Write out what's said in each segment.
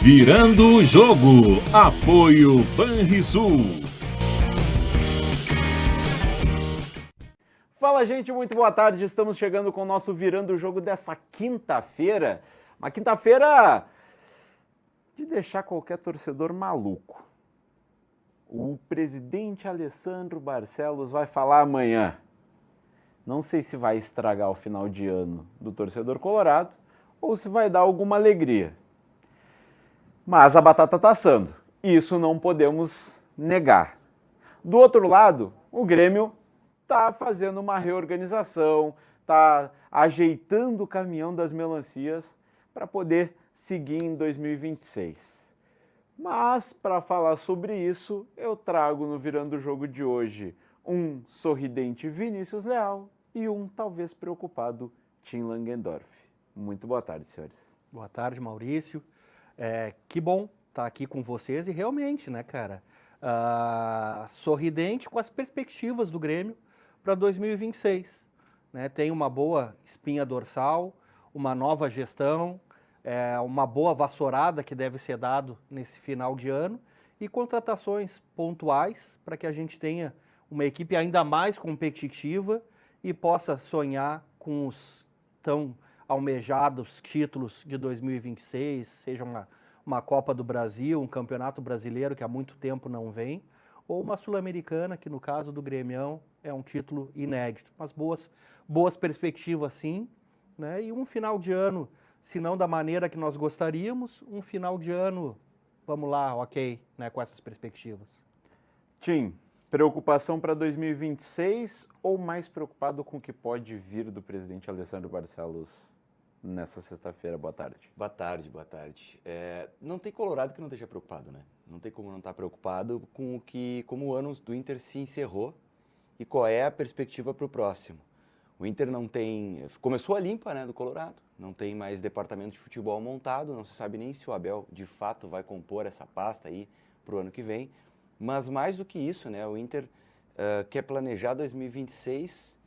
Virando o jogo. Apoio Banrisul. Fala, gente, muito boa tarde. Estamos chegando com o nosso Virando o Jogo dessa quinta-feira. Uma quinta-feira de deixar qualquer torcedor maluco. O presidente Alessandro Barcelos vai falar amanhã. Não sei se vai estragar o final de ano do torcedor colorado ou se vai dar alguma alegria. Mas a batata está assando. Isso não podemos negar. Do outro lado, o Grêmio está fazendo uma reorganização, está ajeitando o caminhão das melancias para poder seguir em 2026. Mas, para falar sobre isso, eu trago no Virando o Jogo de hoje um sorridente Vinícius Leal e um talvez preocupado Tim Langendorf. Muito boa tarde, senhores. Boa tarde, Maurício. Que bom estar aqui com vocês e realmente, né, cara, sorridente com as perspectivas do Grêmio para 2026. Né? Tem uma boa espinha dorsal, uma nova gestão, uma boa vassourada que deve ser dado nesse final de ano e contratações pontuais para que a gente tenha uma equipe ainda mais competitiva e possa sonhar com os tão almejados títulos de 2026, seja uma Copa do Brasil, um Campeonato Brasileiro que há muito tempo não vem, ou uma Sul-Americana, que no caso do Grêmio é um título inédito. Mas boas perspectivas sim, né? E um final de ano, se não da maneira que nós gostaríamos, um final de ano, vamos lá, ok, né, com essas perspectivas. Tim, preocupação para 2026 ou mais preocupado com o que pode vir do presidente Alessandro Barcelos nessa sexta-feira? Boa tarde. Boa tarde, boa tarde. Não tem colorado que não esteja preocupado, né? Não tem como não estar preocupado com como o ano do Inter se encerrou e qual é a perspectiva para o próximo. O Inter não tem... Começou a limpa, né, do Colorado. Não tem mais departamento de futebol montado, não se sabe nem se o Abel, de fato, vai compor essa pasta aí para o ano que vem. Mas mais do que isso, né, o Inter quer planejar 2026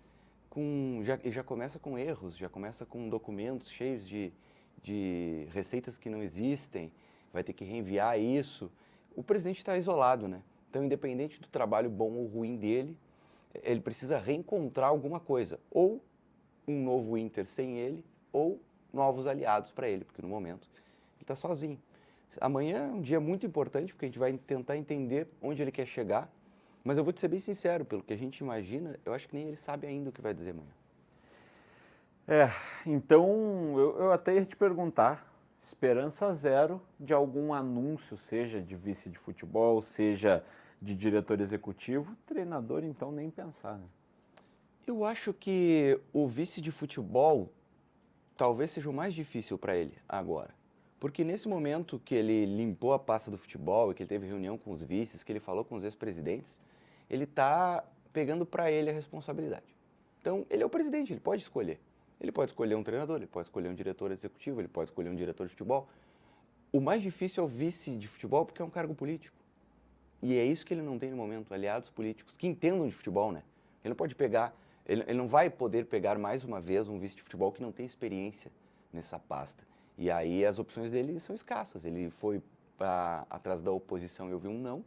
já começa com erros, já começa com documentos cheios de receitas que não existem, vai ter que reenviar isso. O presidente está isolado, né? Então, independente do trabalho bom ou ruim dele, ele precisa reencontrar alguma coisa. Ou um novo Inter sem ele, ou novos aliados para ele, porque no momento ele está sozinho. Amanhã é um dia muito importante, porque a gente vai tentar entender onde ele quer chegar, mas eu vou te ser bem sincero, pelo que a gente imagina, eu acho que nem ele sabe ainda o que vai dizer amanhã. Então eu até ia te perguntar, esperança zero de algum anúncio, seja de vice de futebol, seja de diretor executivo, treinador então nem pensar, né? Eu acho que o vice de futebol talvez seja o mais difícil para ele agora. Porque nesse momento que ele limpou a pasta do futebol e que ele teve reunião com os vices, que ele falou com os ex-presidentes, ele está pegando para ele a responsabilidade. Então, ele é o presidente, ele pode escolher. Ele pode escolher um treinador, ele pode escolher um diretor executivo, ele pode escolher um diretor de futebol. O mais difícil é o vice de futebol porque é um cargo político. E é isso que ele não tem no momento, aliados políticos que entendam de futebol, né? Ele não pode pegar, ele não vai poder pegar mais uma vez um vice de futebol que não tem experiência nessa pasta. E aí as opções dele são escassas. Ele foi atrás da oposição e eu vi um não.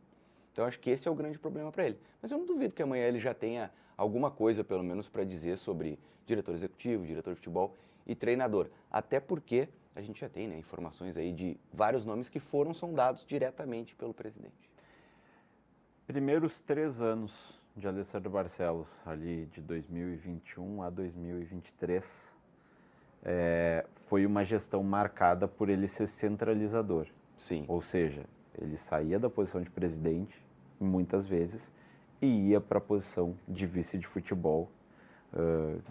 Então acho que esse é o grande problema para ele. Mas eu não duvido que amanhã ele já tenha alguma coisa, pelo menos, para dizer sobre diretor executivo, diretor de futebol e treinador. Até porque a gente já tem, né, informações aí de vários nomes que foram sondados diretamente pelo presidente. Primeiros 3 anos de Alessandro Barcelos, ali de 2021 a 2023, foi uma gestão marcada por ele ser centralizador. Sim. Ou seja, ele saía da posição de presidente, muitas vezes, e ia para a posição de vice de futebol.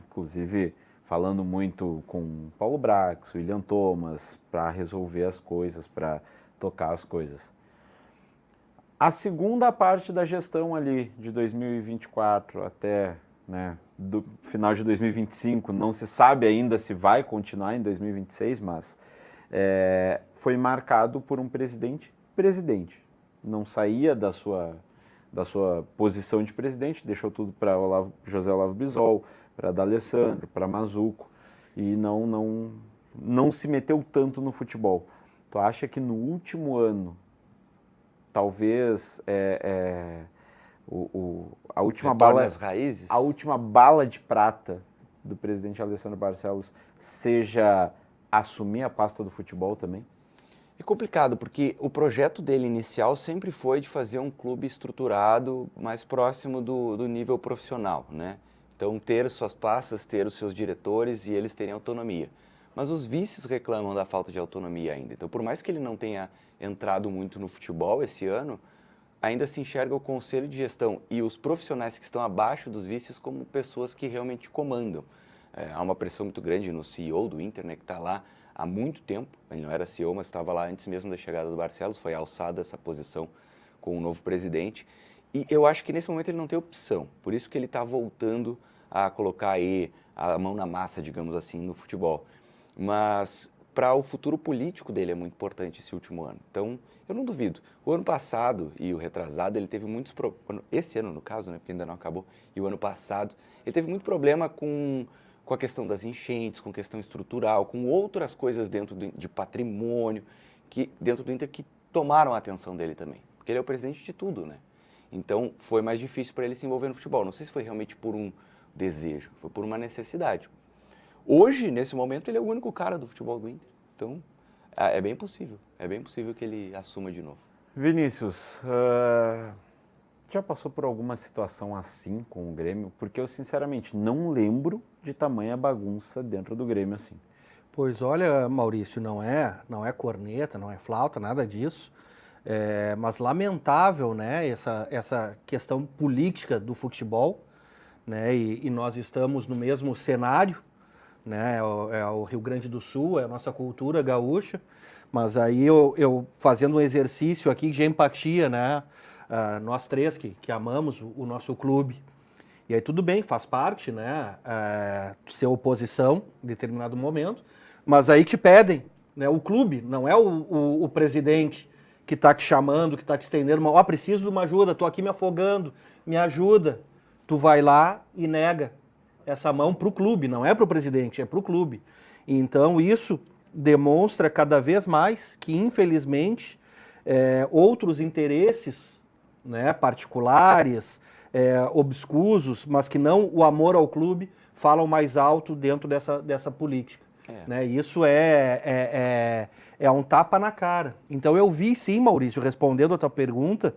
Inclusive, falando muito com Paulo Brax, William Thomas, para resolver as coisas, para tocar as coisas. A segunda parte da gestão ali, de 2024 até, né, do final de 2025, não se sabe ainda se vai continuar em 2026, mas foi marcado por um presidente. Não saía da sua posição de presidente, deixou tudo para José Olavo Bisol, para D'Alessandro, para Mazzuco, e não se meteu tanto no futebol. Tu acha que no último ano, talvez a última Retorne às raízes? a última bala de prata do presidente Alessandro Barcelos seja assumir a pasta do futebol também? É complicado, porque o projeto dele inicial sempre foi de fazer um clube estruturado mais próximo do nível profissional, né? Então, ter suas pastas, ter os seus diretores e eles terem autonomia. Mas os vices reclamam da falta de autonomia ainda. Então, por mais que ele não tenha entrado muito no futebol esse ano, ainda se enxerga o conselho de gestão e os profissionais que estão abaixo dos vices como pessoas que realmente comandam. Há uma pressão muito grande no CEO do Inter, né, que está lá há muito tempo. Ele não era CEO, mas estava lá antes mesmo da chegada do Barcelos, foi alçada essa posição com o novo presidente. E eu acho que nesse momento ele não tem opção, por isso que ele está voltando a colocar aí a mão na massa, digamos assim, no futebol. Mas para o futuro político dele é muito importante esse último ano. Então, eu não duvido. O ano passado e o retrasado, ele teve muitos problemas, esse ano no caso, né, porque ainda não acabou, e o ano passado, ele teve muito problema com a questão das enchentes, com questão estrutural, com outras coisas dentro de patrimônio, dentro do Inter que tomaram a atenção dele também. Porque ele é o presidente de tudo, né? Então, foi mais difícil para ele se envolver no futebol. Não sei se foi realmente por um desejo, foi por uma necessidade. Hoje, nesse momento, ele é o único cara do futebol do Inter. Então, é bem possível que ele assuma de novo. Vinícius, já passou por alguma situação assim com o Grêmio? Porque eu, sinceramente, não lembro de tamanha bagunça dentro do Grêmio assim. Pois olha, Maurício, não é corneta, não é flauta, nada disso. Mas lamentável, né, essa questão política do futebol, né, e nós estamos no mesmo cenário, né, é o Rio Grande do Sul, é a nossa cultura gaúcha, mas aí eu fazendo um exercício aqui de empatia, né, nós três que amamos o nosso clube, e aí tudo bem, faz parte, né, ser oposição em determinado momento, mas aí te pedem, né, o clube, não é o presidente que está te chamando, que está te estendendo, preciso de uma ajuda, estou aqui me afogando, me ajuda. Tu vai lá e nega essa mão para o clube, não é para o presidente, é para o clube. Então isso demonstra cada vez mais que, infelizmente, outros interesses, né, particulares, obscusos, mas que não o amor ao clube, falam mais alto dentro dessa política. Né? Isso é um tapa na cara. Então eu vi sim, Maurício, respondendo a tua pergunta,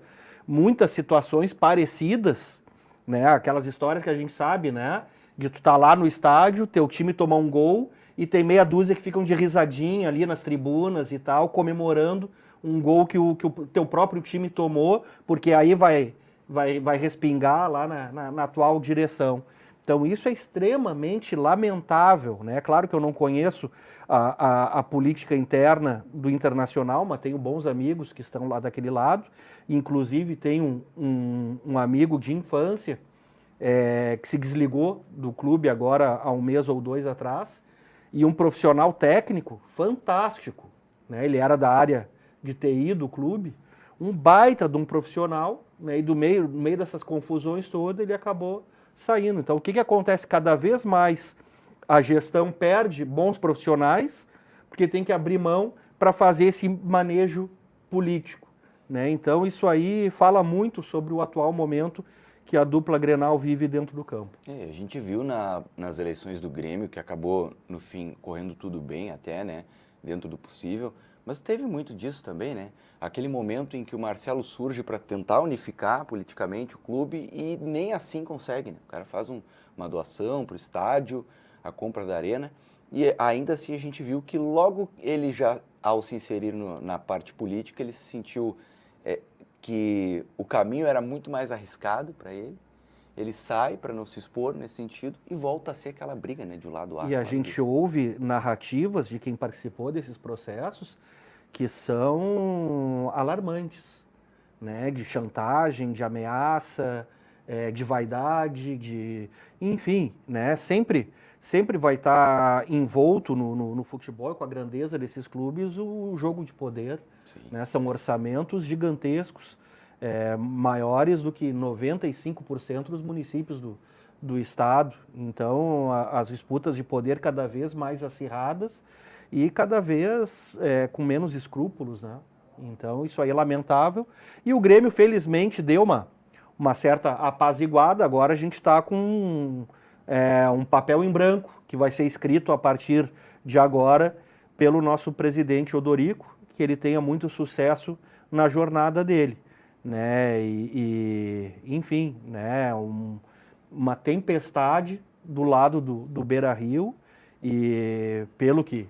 muitas situações parecidas, né? Aquelas histórias que a gente sabe, né? De tu tá lá no estádio, teu time tomar um gol e tem meia dúzia que ficam de risadinha ali nas tribunas e tal, comemorando um gol que o teu próprio time tomou, porque aí vai respingar lá na atual direção. Então isso é extremamente lamentável, né? Claro que eu não conheço a política interna do Internacional, mas tenho bons amigos que estão lá daquele lado, inclusive tenho um amigo de infância que se desligou do clube agora há um mês ou dois atrás, e um profissional técnico fantástico, né? Ele era da área de TI do clube, um baita de um profissional, né? E no meio dessas confusões todas ele acabou saindo. Então, o que acontece? Cada vez mais a gestão perde bons profissionais, porque tem que abrir mão para fazer esse manejo político, né? Então, isso aí fala muito sobre o atual momento que a dupla Grenal vive dentro do campo. A gente viu nas eleições do Grêmio, que acabou, no fim, correndo tudo bem até, né? Dentro do possível, mas teve muito disso também, né? Aquele momento em que o Marcelo surge para tentar unificar politicamente o clube e nem assim consegue, né? O cara faz uma doação para o estádio, a compra da arena, e ainda assim a gente viu que logo ele já, ao se inserir na parte política, ele se sentiu que o caminho era muito mais arriscado para ele. Ele sai para não se expor nesse sentido e volta a ser aquela briga, né, de um lado A. E a gente ouve narrativas de quem participou desses processos que são alarmantes, né, de chantagem, de ameaça, de vaidade, enfim, né, sempre vai estar envolto no futebol, com a grandeza desses clubes, o jogo de poder, né, são orçamentos gigantescos, maiores do que 95% dos municípios do Estado. Então, as disputas de poder cada vez mais acirradas e cada vez com menos escrúpulos, né? Então, isso aí é lamentável. E o Grêmio, felizmente, deu uma certa apaziguada. Agora a gente está com um papel em branco, que vai ser escrito a partir de agora pelo nosso presidente Odorico, que ele tenha muito sucesso na jornada dele, né? Enfim, né? Uma tempestade do lado do Beira-Rio, e pelo que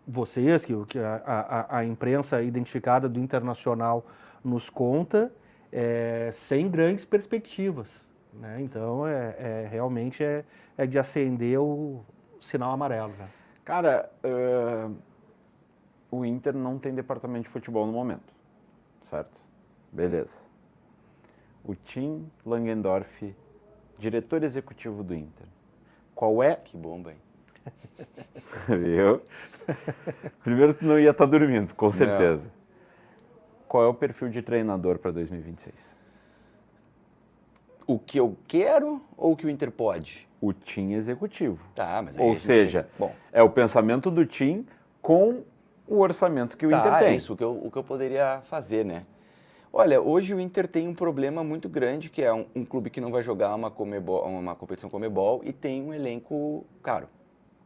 vocês, que a imprensa identificada do Internacional nos conta, sem grandes perspectivas, né? Então, realmente é de acender o sinal amarelo, né? Cara, o Inter não tem departamento de futebol no momento, certo? Beleza. O Tim Langendorf, diretor executivo do Inter. Qual é... Que bomba, hein? Viu? Primeiro, tu não ia estar dormindo, com certeza. Não. Qual é o perfil de treinador para 2026? O que eu quero ou o que o Inter pode? O Tim executivo. Tá, mas aí ou seja, é o pensamento do Tim com o orçamento que o Inter tem. É isso, o que eu poderia fazer, né? Olha, hoje o Inter tem um problema muito grande, que é um clube que não vai jogar uma competição Conmebol e tem um elenco caro.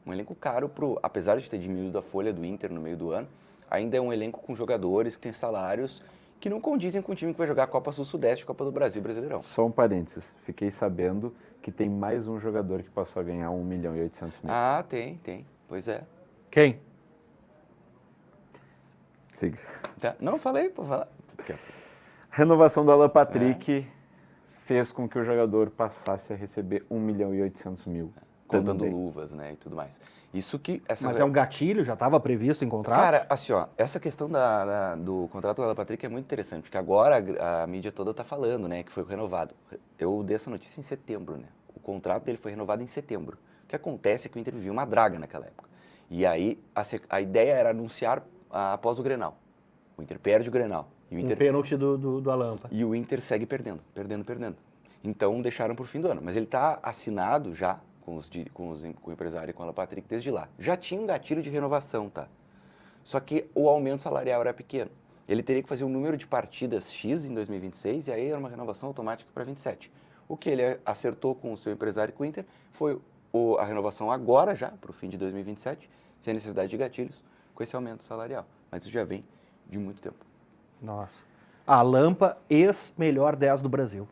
Um elenco caro, apesar de ter diminuído a folha do Inter no meio do ano, ainda é um elenco com jogadores que têm salários que não condizem com o time que vai jogar a Copa Sul-Sudeste, Copa do Brasil e Brasileirão. Só um parênteses, fiquei sabendo que tem mais um jogador que passou a ganhar 1.800.000. Ah, tem, pois é. Quem? Siga. Tá. Não, falei, pô, falar. Renovação do Alan Patrick fez com que o jogador passasse a receber 1.800.000. Contando também. Luvas, né, e tudo mais. Isso que... Mas é um gatilho? Já estava previsto em contrato? Cara, assim, ó, essa questão do contrato do Alan Patrick é muito interessante, porque agora a mídia toda está falando, né, que foi renovado. Eu dei essa notícia em setembro, né? O contrato dele foi renovado em setembro. O que acontece é que o Inter vivia uma draga naquela época. E aí a ideia era anunciar após o Grenal. O Inter perde o Grenal. E o Inter... Um pênalti do Alan. E o Inter segue perdendo. Então deixaram para o fim do ano. Mas ele está assinado já com o empresário e com o Alan Patrick desde lá. Já tinha um gatilho de renovação, tá? Só que o aumento salarial era pequeno. Ele teria que fazer um número de partidas X em 2026 e aí era uma renovação automática para 27. O que ele acertou com o seu empresário e com o Inter foi a renovação agora já, para o fim de 2027, sem necessidade de gatilhos, com esse aumento salarial. Mas isso já vem de muito tempo. Nossa. A Lampa, ex-melhor 10 do Brasil.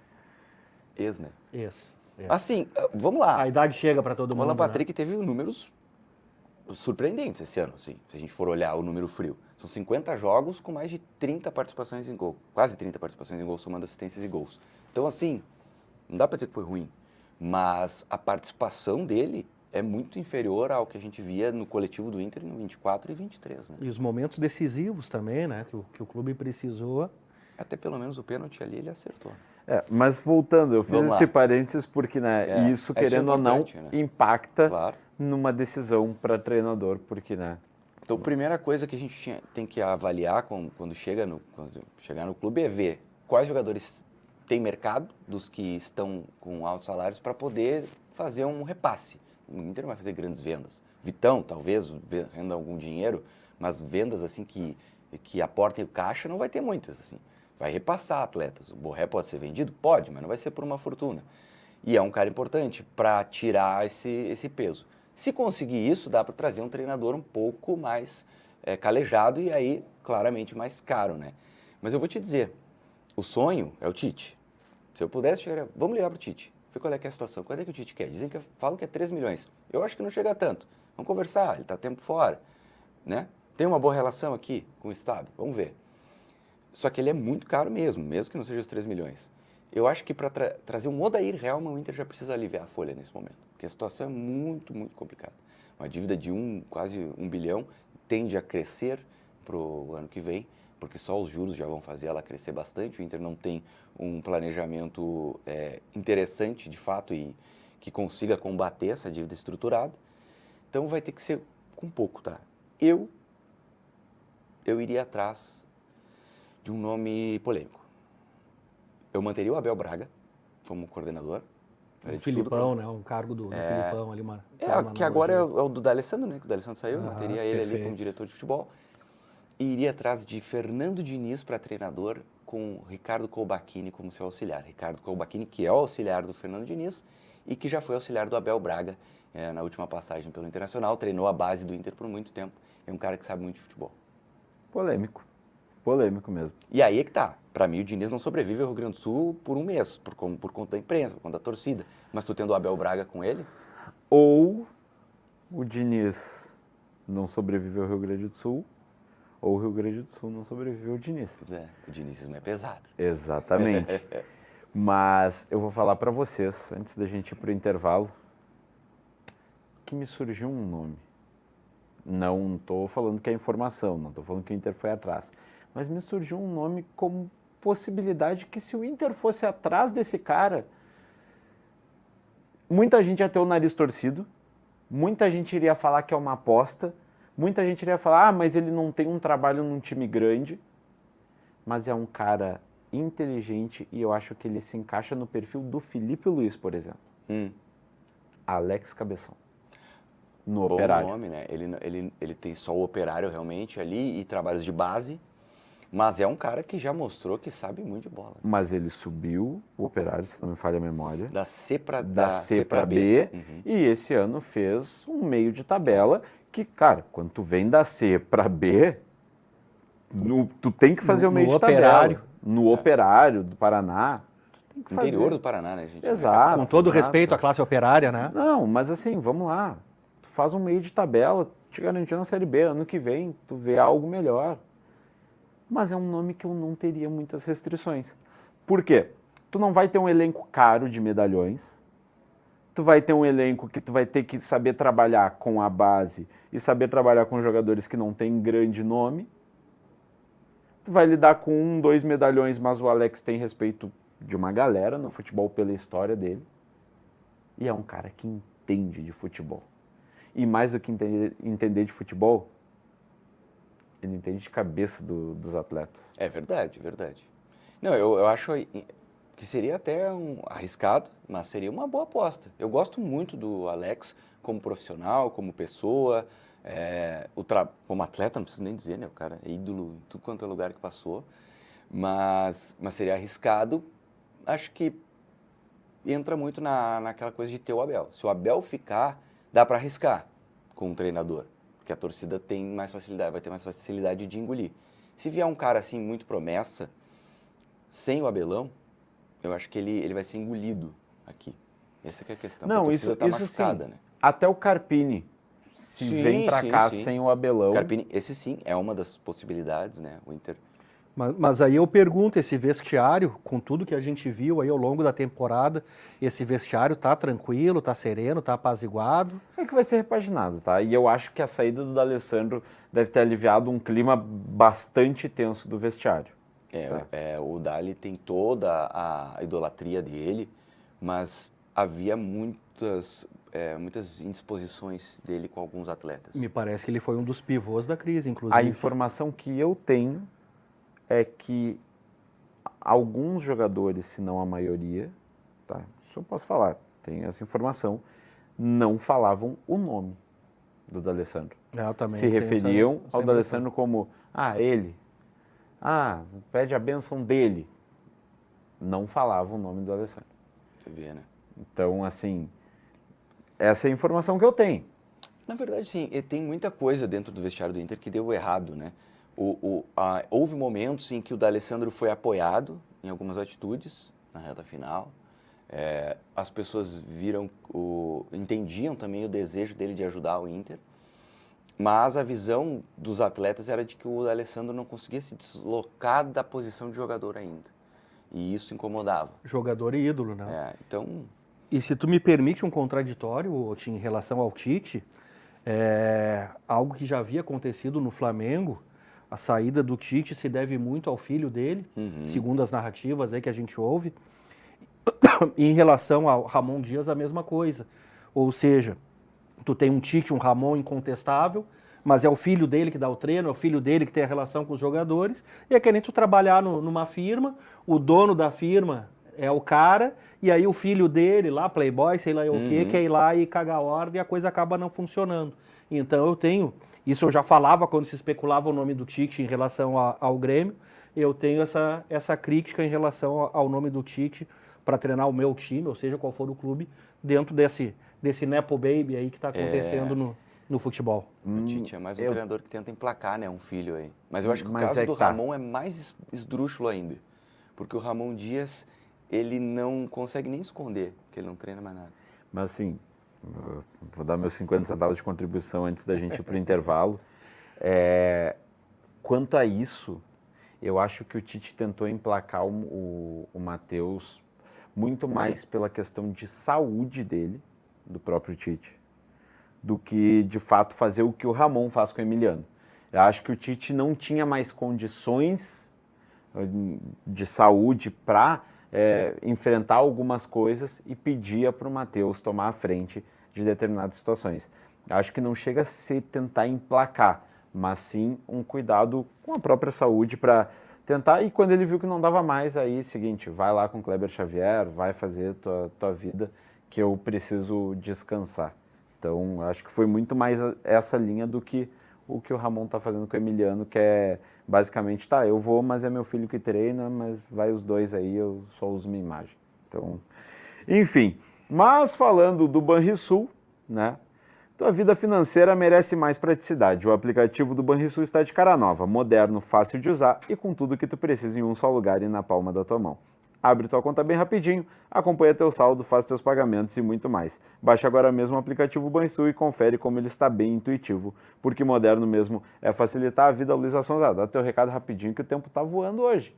Né? Ex. Assim, vamos lá. A idade chega para todo mundo. O Alan Patrick teve números surpreendentes esse ano, assim, se a gente for olhar o número frio. São 50 jogos com mais de 30 participações em gol. Quase 30 participações em gol, somando assistências e gols. Então, assim, não dá para dizer que foi ruim. Mas a participação dele é muito inferior ao que a gente via no coletivo do Inter no 24 e 23, né? E os momentos decisivos também, né? Que o clube precisou. Até pelo menos o pênalti ali ele acertou. Mas voltando, eu fiz esse parênteses porque, né, isso, querendo ou não, né, impacta numa decisão para treinador, porque, né... Então, a primeira coisa que a gente tem que avaliar quando chegar no clube é ver quais jogadores têm mercado, dos que estão com altos salários, para poder fazer um repasse. O Inter não vai fazer grandes vendas. Vitão, talvez, renda algum dinheiro, mas vendas assim que aportem o caixa não vai ter muitas, assim. Vai repassar atletas. O Borré pode ser vendido? Pode, mas não vai ser por uma fortuna. E é um cara importante para tirar esse peso. Se conseguir isso, dá para trazer um treinador um pouco mais calejado e aí, claramente, mais caro, né? Mas eu vou te dizer, o sonho é o Tite. Se eu pudesse chegar, vamos ligar para o Tite. Ver qual é que é a situação. Quanto é que o Tite quer? Falam que é 3 milhões. Eu acho que não chega a tanto. Vamos conversar, ele está tempo fora, né? Tem uma boa relação aqui com o Estado? Vamos ver. Só que ele é muito caro mesmo que não seja os 3 milhões. Eu acho que para trazer um Odair Helma, o Inter já precisa aliviar a folha nesse momento, porque a situação é muito, muito complicada. Uma dívida de quase 1 bilhão tende a crescer para o ano que vem, porque só os juros já vão fazer ela crescer bastante. O Inter não tem um planejamento interessante, de fato, e que consiga combater essa dívida estruturada. Então vai ter que ser com pouco, tá? Eu iria atrás de um nome polêmico. Eu manteria o Abel Braga como coordenador, Faria O de tudo Filipão, né? Um cargo do Filipão ali. que agora é o do D'Alessandro, né? Que o D'Alessandro saiu, teria ele ali perfeito. como diretor de futebol. E iria atrás de Fernando Diniz para treinador, com Ricardo Colbachini como seu auxiliar. Ricardo Colbachini, que é o auxiliar do Fernando Diniz e que já foi auxiliar do Abel Braga na última passagem pelo Internacional, treinou a base do Inter por muito tempo. É um cara que sabe muito de futebol. Polêmico. Polêmico mesmo. E aí é que tá. Para mim, o Diniz não sobrevive ao Rio Grande do Sul por um mês, por conta da imprensa, por conta da torcida. Mas tu tendo o Abel Braga com ele, Ou o Diniz não sobreviveu ao Rio Grande do Sul, ou o Rio Grande do Sul não sobreviveu ao Diniz. pois é, o dinizismo é pesado. Exatamente. Mas eu vou falar para vocês, antes da gente ir pro intervalo, que me surgiu um nome. Não estou falando que é informação, não estou falando que o Inter foi atrás. Mas me surgiu um nome como possibilidade que se o Inter fosse atrás desse cara, muita gente ia ter o nariz torcido, muita gente iria falar que é uma aposta, muita gente iria falar, mas ele não tem um trabalho num time grande, mas é um cara inteligente e eu acho que ele se encaixa no perfil do Felipe Luiz, por exemplo. Alex Cabeção. No Bom Operário. nome, né? Ele tem só o Operário realmente ali e trabalhos de base, mas é um cara que já mostrou que sabe muito de bola. Mas ele subiu o Operário, se não me falha a memória, Da C para B, Uhum. e esse ano fez um meio de tabela que, cara, quando tu vem da C para B, tu tem que fazer o meio no de tabela. Operário. No Operário do Paraná. Tem que fazer. Interior do Paraná, né, gente? Exato. Com todo exato. respeito à classe operária, né? Não, mas assim, vamos lá. Tu faz um meio de tabela, te garantindo na Série B. Ano que vem, tu vê algo melhor. Mas é um nome que eu não teria muitas restrições. Por quê? Tu não vai ter um elenco caro de medalhões. Tu vai ter um elenco que tu vai ter que saber trabalhar com a base e saber trabalhar com jogadores que não têm grande nome. Tu vai lidar com 1, 2 medalhões, mas o Alex tem respeito de uma galera no futebol pela história dele. E é um cara que entende de futebol. E mais do que entender de futebol, ele entende de cabeça dos atletas. É verdade, verdade. Não, eu acho que seria até arriscado, mas seria uma boa aposta. Eu gosto muito do Alex como profissional, como pessoa, como atleta, não preciso nem dizer, né? O cara é ídolo em tudo quanto é lugar que passou. Mas seria arriscado. Acho que entra muito naquela coisa de ter o Abel. Se o Abel ficar, dá para arriscar com um treinador, porque a torcida tem mais facilidade, vai ter mais facilidade de engolir. Se vier um cara assim, muito promessa, sem o Abelão, eu acho que ele vai ser engolido aqui. Essa que é a questão. Não, a isso torcida tá machucada, sim. né? Até o Carpini, se vem pra cá sim. sem o Abelão. Carpini, esse sim, é uma das possibilidades, né? O Inter. Mas aí eu pergunto, esse vestiário, com tudo que a gente viu aí ao longo da temporada, esse vestiário tá tranquilo, tá sereno, tá apaziguado? É que vai ser repaginado, tá? E eu acho que a saída do D'Alessandro deve ter aliviado um clima bastante tenso do vestiário. O Dali tem toda a idolatria dele, mas havia muitas indisposições dele com alguns atletas. Me parece que ele foi um dos pivôs da crise, inclusive. A informação que eu tenho é que alguns jogadores, se não a maioria, tá? Isso eu posso falar, tem essa informação, não falavam o nome do D'Alessandro. Eu também Se tenho referiam essa ao impressão. D'Alessandro como, ele. Pede a bênção dele. Não falavam o nome do D'Alessandro. Você vê, né? Então, assim, essa é a informação que eu tenho. Na verdade, sim, tem muita coisa dentro do vestiário do Inter que deu errado, né? Houve momentos em que o D'Alessandro foi apoiado em algumas atitudes na reta final. As pessoas entendiam também o desejo dele de ajudar o Inter, mas a visão dos atletas era de que o D'Alessandro não conseguia se deslocar da posição de jogador ainda. E isso incomodava. Jogador e ídolo, né? Então... E se tu me permite um contraditório, Tim, em relação ao Tite, algo que já havia acontecido no Flamengo, a saída do Tite se deve muito ao filho dele, segundo as narrativas aí que a gente ouve. E em relação ao Ramon Dias, a mesma coisa. Ou seja, tu tem um Tite, um Ramon incontestável, mas é o filho dele que dá o treino, é o filho dele que tem a relação com os jogadores, e é que nem tu trabalhar numa firma, o dono da firma É o cara, e aí o filho dele lá, playboy, sei lá o quê, quer ir lá e cagar a ordem e a coisa acaba não funcionando. Então eu tenho, isso eu já falava quando se especulava o nome do Tite em relação ao Grêmio, eu tenho essa crítica em relação ao nome do Tite para treinar o meu time, ou seja, qual for o clube, dentro desse Nepo Baby aí que está acontecendo no futebol. O Tite é mais um treinador que tenta emplacar, né, um filho aí. Mas eu acho que o Mas caso é do que tá. Ramon é mais esdrúxulo ainda. Porque o Ramon Dias, ele não consegue nem esconder que ele não treina mais nada. Mas assim, vou dar meus 50 centavos de contribuição antes da gente ir para o intervalo. Quanto a isso, eu acho que o Tite tentou emplacar o Matheus muito mais pela questão de saúde dele, do próprio Tite, do que, de fato, fazer o que o Ramon faz com o Emiliano. Eu acho que o Tite não tinha mais condições de saúde para enfrentar algumas coisas e pedia para o Matheus tomar a frente de determinadas situações. Eu acho que não chega a se tentar emplacar, mas sim um cuidado com a própria saúde para tentar, e quando ele viu que não dava mais, aí, seguinte, vai lá com o Kleber Xavier, vai fazer tua vida, que eu preciso descansar. Então, acho que foi muito mais essa linha do que o Ramon está fazendo com o Emiliano, que é basicamente, tá, eu vou, mas é meu filho que treina, mas vai os dois aí, eu só uso minha imagem. Então, enfim, mas falando do Banrisul, né? Tua vida financeira merece mais praticidade. O aplicativo do Banrisul está de cara nova, moderno, fácil de usar e com tudo que tu precisa em um só lugar e na palma da tua mão. Abre tua conta bem rapidinho, acompanha teu saldo, faz teus pagamentos e muito mais. Baixa agora mesmo o aplicativo Banrisul e confere como ele está bem intuitivo, porque moderno mesmo é facilitar a vida. Luísa Sonza, dá teu recado rapidinho que o tempo tá voando hoje.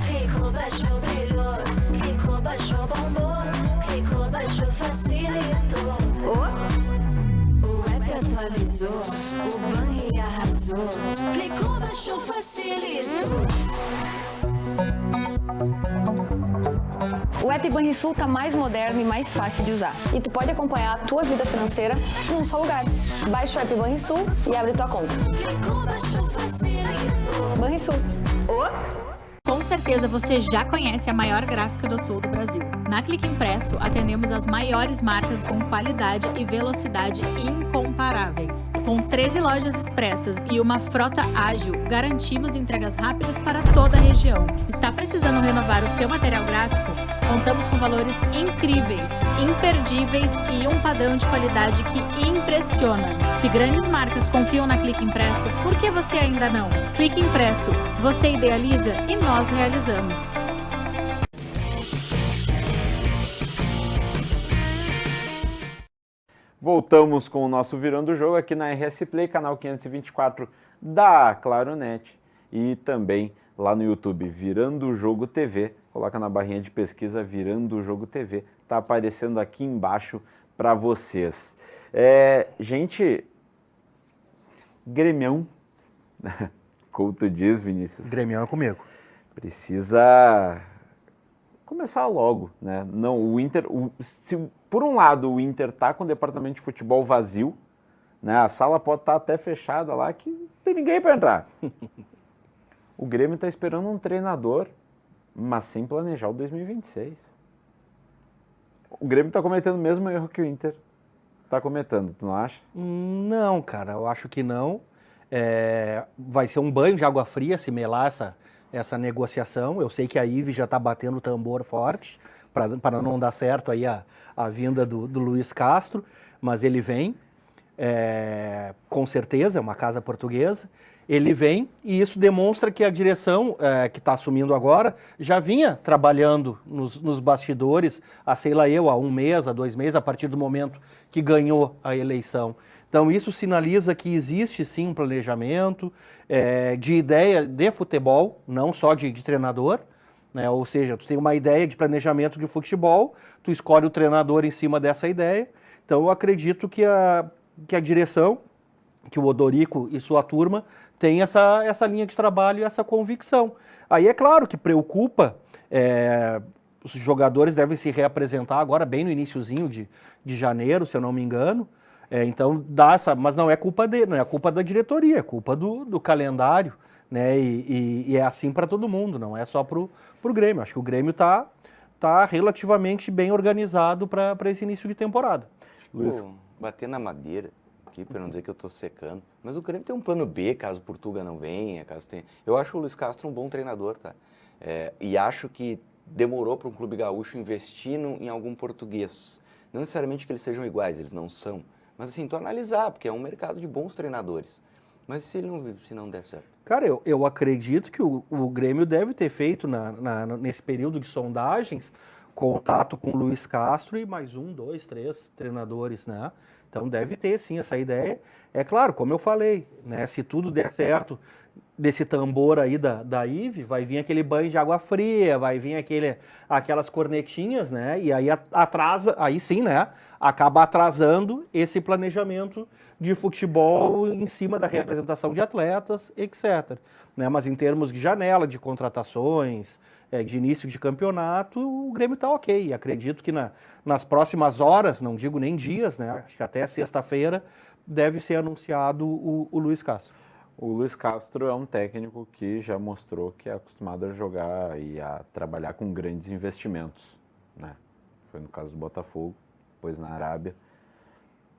Rico baixou, brilhou, Rico baixou, bombou, Rico baixou, facilitou. O app atualizou, o Banri arrasou, clicou, baixou, facilitou. O app Banrisul tá mais moderno e mais fácil de usar. E tu pode acompanhar a tua vida financeira num só lugar. Baixa o app Banrisul e abre tua conta. Clicou, baixou, facilitou. Banrisul. Com certeza você já conhece a maior gráfica do sul do Brasil. Na Clique Impresso, atendemos as maiores marcas com qualidade e velocidade incomparáveis. Com 13 lojas expressas e uma frota ágil, garantimos entregas rápidas para toda a região. Está precisando renovar o seu material gráfico? Contamos com valores incríveis, imperdíveis e um padrão de qualidade que impressiona. Se grandes marcas confiam na Clique Impresso, por que você ainda não? Clique Impresso, você idealiza e nós realizamos. Voltamos com o nosso Virando o Jogo aqui na RS Play, canal 524 da Claronet e também lá no YouTube, Virando o Jogo TV. Coloca na barrinha de pesquisa Virando o Jogo TV, tá aparecendo aqui embaixo para vocês. Gente, Grêmião, como tu diz, Vinícius, Grêmio é comigo. precisa começar logo, né? Não, o Inter, se por um lado o Inter tá com o departamento de futebol vazio, né? A sala pode estar até fechada lá que não tem ninguém para entrar. O Grêmio está esperando um treinador, mas sem planejar o 2026. O Grêmio está cometendo o mesmo erro que o Inter está cometendo, tu não acha? Não, cara, eu acho que não. Vai ser um banho de água fria se melar essa negociação. Eu sei que a Ive já está batendo o tambor forte para não dar certo aí a vinda do Luiz Castro, mas ele vem, com certeza, é uma casa portuguesa. Ele vem e isso demonstra que a direção que está assumindo agora já vinha trabalhando nos bastidores há, sei lá há 1 mês, há 2 meses, a partir do momento que ganhou a eleição. Então isso sinaliza que existe sim um planejamento de ideia de futebol, não só de treinador, né? Ou seja, tu tem uma ideia de planejamento de futebol, tu escolhe o treinador em cima dessa ideia. Então eu acredito que a direção, que o Odorico e sua turma têm essa linha de trabalho e essa convicção. Aí é claro que preocupa, os jogadores devem se reapresentar agora bem no iniciozinho de janeiro, se eu não me engano. Então dá mas não é culpa dele, não é culpa da diretoria, é culpa do calendário, né? E é assim para todo mundo, não é só pro Grêmio. Acho que o Grêmio tá relativamente bem organizado para esse início de temporada. Vou bater na madeira aqui, para não dizer que eu tô secando. Mas o Grêmio tem um plano B, caso o Portuga não venha, caso tenha... Eu acho o Luiz Castro um bom treinador, tá? E acho que demorou para um clube gaúcho investir em algum português. Não necessariamente que eles sejam iguais, eles não são. Mas assim, tu analisar, porque é um mercado de bons treinadores. Mas se não der certo? Cara, eu acredito que o Grêmio deve ter feito, nesse período de sondagens, contato com o Luiz Castro e mais 1, 2, 3 treinadores, né? Então deve ter, sim, essa ideia. É claro, como eu falei, né? Se tudo der certo desse tambor aí da IVE, vai vir aquele banho de água fria, vai vir aquelas cornetinhas, né? E aí atrasa, aí sim, né? Acaba atrasando esse planejamento de futebol em cima da representação de atletas, etc. Né? Mas em termos de janela, de contratações, de início de campeonato, o Grêmio está ok. Acredito que nas próximas horas, não digo nem dias, né? Acho que até sexta-feira deve ser anunciado o Luiz Castro. O Luiz Castro é um técnico que já mostrou que é acostumado a jogar e a trabalhar com grandes investimentos, né? Foi no caso do Botafogo, depois na Arábia.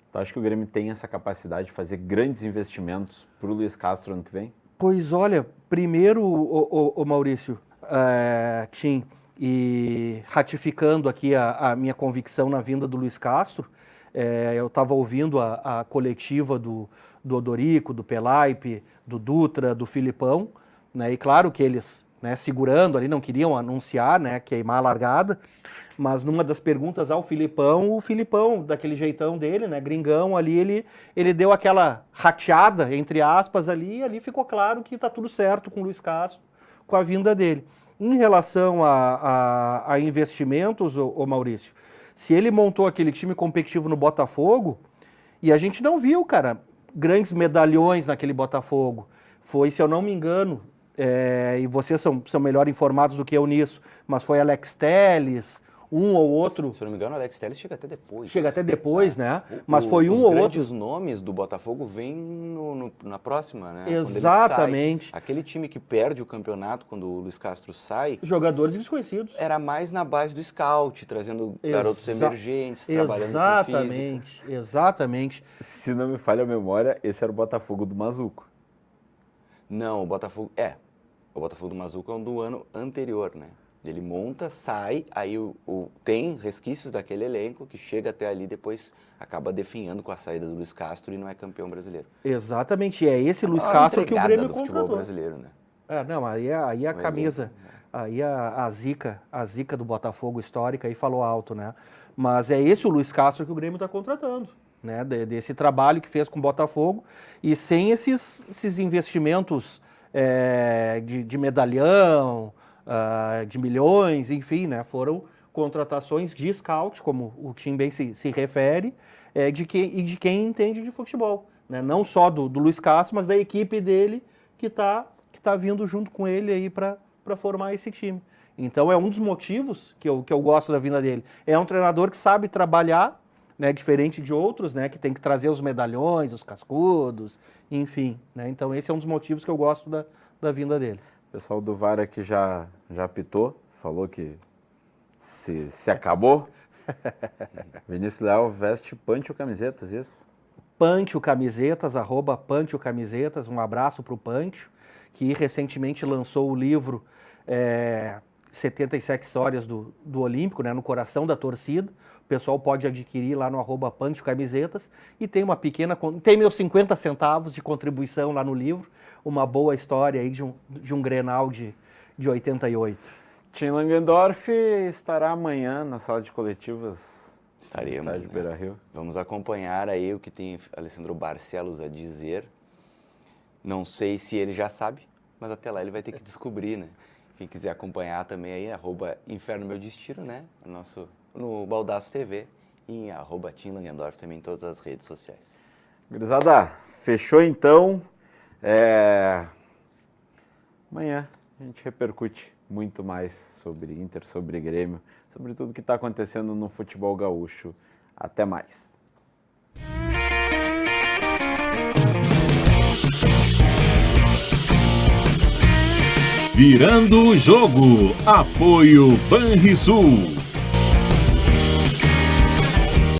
Tu acha que o Grêmio tem essa capacidade de fazer grandes investimentos para o Luiz Castro ano que vem? Pois olha, primeiro, o Maurício, Tim, e ratificando aqui a minha convicção na vinda do Luiz Castro, eu estava ouvindo a coletiva do Odorico, do Pelaipe, do Dutra, do Filipão, né? E claro que eles, né, segurando ali, não queriam anunciar, né, queimar a largada, mas numa das perguntas ao Filipão, o Filipão, daquele jeitão dele, né, gringão ali, ele deu aquela rateada, entre aspas, ali, e ali ficou claro que está tudo certo com o Luiz Castro, com a vinda dele. Em relação a investimentos, ô Maurício, se ele montou aquele time competitivo no Botafogo, e a gente não viu, cara, grandes medalhões naquele Botafogo. Foi, se eu não me engano, e vocês são melhor informados do que eu nisso, mas foi Alex Telles, um ou outro... Se eu não me engano, o Alex Telles chega até depois. Chega até depois, né? Mas foi um ou outro... Os grandes nomes do Botafogo vêm na próxima, né? Exatamente. Aquele time que perde o campeonato quando o Luiz Castro sai... Jogadores desconhecidos. Era mais na base do scout, trazendo garotos emergentes, trabalhando com físico. Exatamente. Se não me falha a memória, esse era o Botafogo do Mazuco. Não, o Botafogo do Mazuco é um do ano anterior, né? Ele monta, sai, aí tem resquícios daquele elenco que chega até ali, depois acaba definhando com a saída do Luiz Castro e não é campeão brasileiro. Exatamente, e é esse Luiz Castro que o Grêmio do contratou. futebol brasileiro, né? Aí a camisa, aí a zica do Botafogo histórica aí falou alto, né? Mas é esse o Luiz Castro que o Grêmio está contratando, né? Desse trabalho que fez com o Botafogo e sem esses investimentos de medalhão, de milhões, enfim, né? Foram contratações de scout, como o Tim bem se refere, de quem entende de futebol, né? Não só do Luiz Castro, mas da equipe dele que tá vindo junto com ele aí para formar esse time. Então é um dos motivos que eu gosto da vinda dele. É um treinador que sabe trabalhar, né? Diferente de outros, né? Que tem que trazer os medalhões, os cascudos, enfim, né? Então esse é um dos motivos que eu gosto da vinda dele. O pessoal do VAR aqui já apitou, falou que se acabou. Vinícius Leal veste Pancho Camisetas, isso? Pancho Camisetas, @PanchoCamisetas, um abraço para o Pancho, que recentemente lançou o livro 77 Histórias do Olímpico, né, no coração da torcida. O pessoal pode adquirir lá no @PanchoCamisetas e tem tem meus 50 centavos de contribuição lá no livro, uma boa história aí de um Grenal de 88. Tim Langendorf estará amanhã na sala de coletivas. Estaremos, de Beira-Rio. Vamos acompanhar aí o que tem Alessandro Barcelos a dizer. Não sei se ele já sabe, mas até lá ele vai ter que descobrir, né? Quem quiser acompanhar também aí, @Inferno Meu Destino, né? No Baldaço TV e @Tim Langendorf também em todas as redes sociais. Gurizada, fechou então. Amanhã a gente repercute muito mais sobre Inter, sobre Grêmio, sobre tudo que está acontecendo no futebol gaúcho. Até mais. Virando o jogo. Apoio Banrisul.